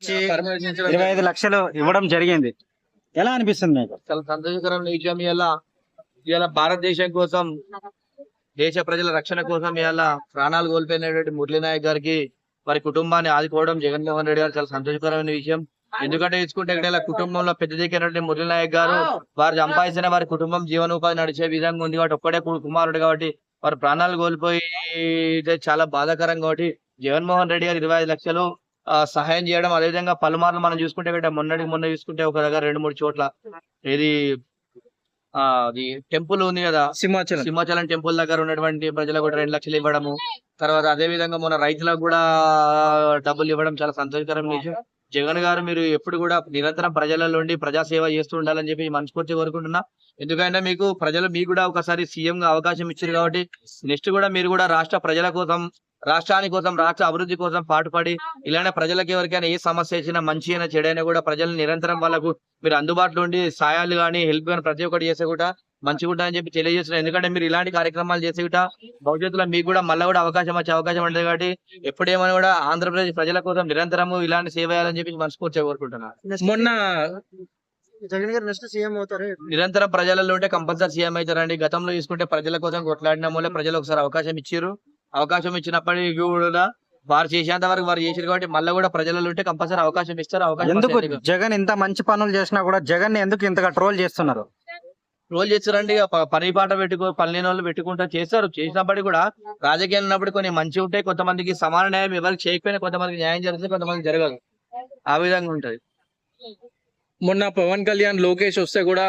25 లక్షలు ఇవ్వడం జరిగింది. ఎలా అనిపిస్తుంది మీకు? చాలా సంతోషకరమైన విషయం. ఇలా భారతదేశం కోసం, దేశ ప్రజల రక్షణ కోసం ఇలా ప్రాణాలు కోల్పోయినటువంటి మురళీ నాయక్ గారికి, వారి కుటుంబాన్ని ఆదుకోవడం జగన్మోహన్ రెడ్డి గారు చాలా సంతోషకరమైన విషయం. ఎందుకంటే చూసుకుంటే ఇక్కడ ఇలా కుటుంబంలో పెద్ద దిక్కినటువంటి మురళీ నాయక్ గారు వారు సంపాదించిన వారి కుటుంబం జీవనోపాధి నడిచే విధంగా ఉంది కాబట్టి, ఒక్కడే కుమారుడు కాబట్టి వారి ప్రాణాలు కోల్పోయి చాలా బాధాకరం. కాబట్టి జగన్మోహన్ రెడ్డి గారు 25 లక్షలు సహాయం చేయడం, అదేవిధంగా పలుమార్లు మనం చూసుకుంటే ఇక్కడ మొన్న చూసుకుంటే ఒక దగ్గర 2-3 చోట్ల ఏది అది టెంపుల్ ఉంది కదా, సింహాచలం టెంపుల్ దగ్గర ఉన్నటువంటి ప్రజలకు కూడా 2 లక్షలు ఇవ్వడము, తర్వాత అదే విధంగా మన రైతులకు కూడా డబ్బులు ఇవ్వడం చాలా సంతోషకరమైన విషయం. జగన్ గారు మీరు ఎప్పుడు కూడా నిరంతరం ప్రజల నుండి ప్రజాసేవ చేస్తూ ఉండాలని చెప్పి మనస్ఫూర్తి కోరుకుంటున్నా. ఎందుకంటే మీకు కూడా ఒకసారి సీఎం గా అవకాశం ఇచ్చారు కాబట్టి నెక్స్ట్ కూడా మీరు కూడా రాష్ట్ర ప్రజల కోసం, రాష్ట్రాని కోసం, రాష్ట్ర అభివృద్ధి కోసం పాటుపడి ఇలానే ప్రజలకు ఎవరికైనా ఏ సమస్య వచ్చినా, మంచి అయినా చెడైనా కూడా ప్రజలు నిరంతరం వాళ్ళకు మీరు అందుబాటులో ఉండి సాయాలు కానీ హెల్ప్ కానీ ప్రతి ఒక్కటి చేసే కూడా మంచిగా అని చెప్పి తెలియజేస్తున్నారు. ఎందుకంటే మీరు ఇలాంటి కార్యక్రమాలు చేసే భవిష్యత్తులో మీకు కూడా మళ్ళీ కూడా అవకాశం వచ్చే అవకాశం ఉంటుంది కాబట్టి ఎప్పుడేమైనా కూడా ఆంధ్రప్రదేశ్ ప్రజల కోసం నిరంతరము ఇలాంటి సేవ చేయాలని చెప్పి మనస్ఫూర్తిగా కోరుకుంటున్నారు. మొన్న జగన్ గారు నెక్స్ట్ సీఎం అవుతారు, నిరంతరం ప్రజలలో ఉంటే కంపల్సరీ సీఎం అవుతారండి. గతంలో చూసుకుంటే ప్రజల కోసం కొట్లాడిన వల్ల ప్రజలు ఒకసారి అవకాశం ఇచ్చారు. అవకాశం ఇచ్చినప్పటికీ కూడా వారు చేసేంత వరకు వారు చేసారు కాబట్టి మళ్ళీ కూడా ప్రజలలో ఉంటే కంపల్సరీ అవకాశం ఇస్తారు. ఎందుకు జగన్ ఇంత మంచి పనులు చేసినా కూడా జగన్ ఎందుకు ఇంతగా ట్రోల్ చేస్తున్నారు? ట్రోల్ చేస్తారండి. పని పాట పని వాళ్ళు పెట్టుకుంటా చేస్తారు. చేసినప్పటికీ కూడా రాజకీయాలు ఉన్నప్పుడు కొన్ని మంచి ఉంటాయి, కొంతమందికి సమాన న్యాయం ఎవరికి చేయకపోయినా కొంతమందికి న్యాయం జరుగుతుంది, కొంతమంది జరగదు. ఆ విధంగా ఉంటది. మొన్న పవన్ కళ్యాణ్, లోకేష్ వస్తే కూడా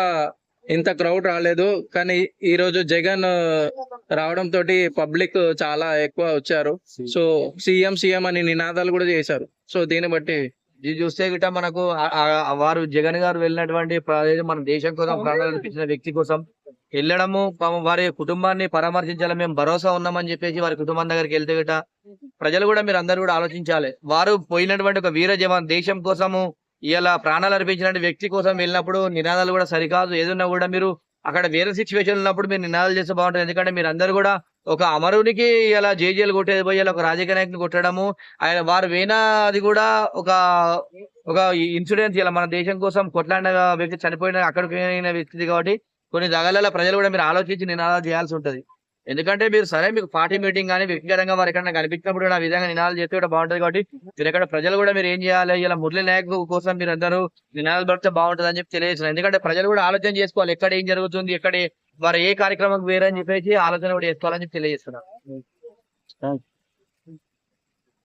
ఇంత క్రౌడ్ రాలేదు, కానీ ఈ రోజు జగన్ రావడం తోటి పబ్లిక్ చాలా ఎక్కువ వచ్చారు. సో సీఎం అని నినాదాలు కూడా చేశారు. సో దీన్ని బట్టి ఇది చూస్తే గిట్ట మనకు వారు జగన్ గారు వెళ్ళినటువంటి మన దేశం కోసం ప్రాణాలు అర్పించిన వ్యక్తి కోసం వెళ్ళడము, వారి కుటుంబాన్ని పరామర్శించాలి, మేము భరోసా ఉన్నామని చెప్పేసి వారి కుటుంబం దగ్గరికి వెళ్తే గిట్ట ప్రజలు కూడా మీరు అందరు కూడా ఆలోచించాలి. వారు పోయినటువంటి ఒక వీర జవాన్, దేశం కోసము ఇలా ప్రాణాలు అర్పించిన వ్యక్తి కోసం వెళ్ళినప్పుడు నినాదాలు కూడా సరికాదు. ఏదన్నా కూడా మీరు అక్కడ వేరే సిచ్యువేషన్ ఉన్నప్పుడు మీరు నినాదాలు చేస్తే బాగుంటుంది. ఎందుకంటే మీరు అందరు కూడా ఒక అమరునికి ఇలా జేజేలు కొట్టేది పోయి ఒక రాజకీయ నాయకుని కొట్టడము, ఆయన వారు వేనా అది కూడా ఒక ఇన్సిడెంట్. ఇలా మన దేశం కోసం కొట్లాడిన వ్యక్తి చనిపోయిన అక్కడికి పోయిన వ్యక్తి కాబట్టి కొన్ని దగ్గరలో ప్రజలు కూడా మీరు ఆలోచించి నినాదాలు చేయాల్సి ఉంటది. ఎందుకంటే మీరు సరే మీకు పార్టీ మీటింగ్ కానీ వ్యక్తిగతంగా వారు ఎక్కడ కనిపించినప్పుడు ఆ విధంగా నినాదాలు చేస్తే కూడా బాగుంటది. కాబట్టి మీరు ఎక్కడ ప్రజలు కూడా మీరు ఏం చేయాలి, ఇలా మురళీ నాయక్ కోసం మీరు అందరూ నినాదాలు పడితే బాగుంటుంది అని చెప్పి తెలియజేస్తున్నారు. ఎందుకంటే ప్రజలు కూడా ఆలోచన చేసుకోవాలి, ఎక్కడ ఏం జరుగుతుంది, ఎక్కడ వారు ఏ కార్యక్రమం వేరని చెప్పేసి ఆలోచన కూడా చేసుకోవాలని చెప్పి తెలియజేస్తున్నారు.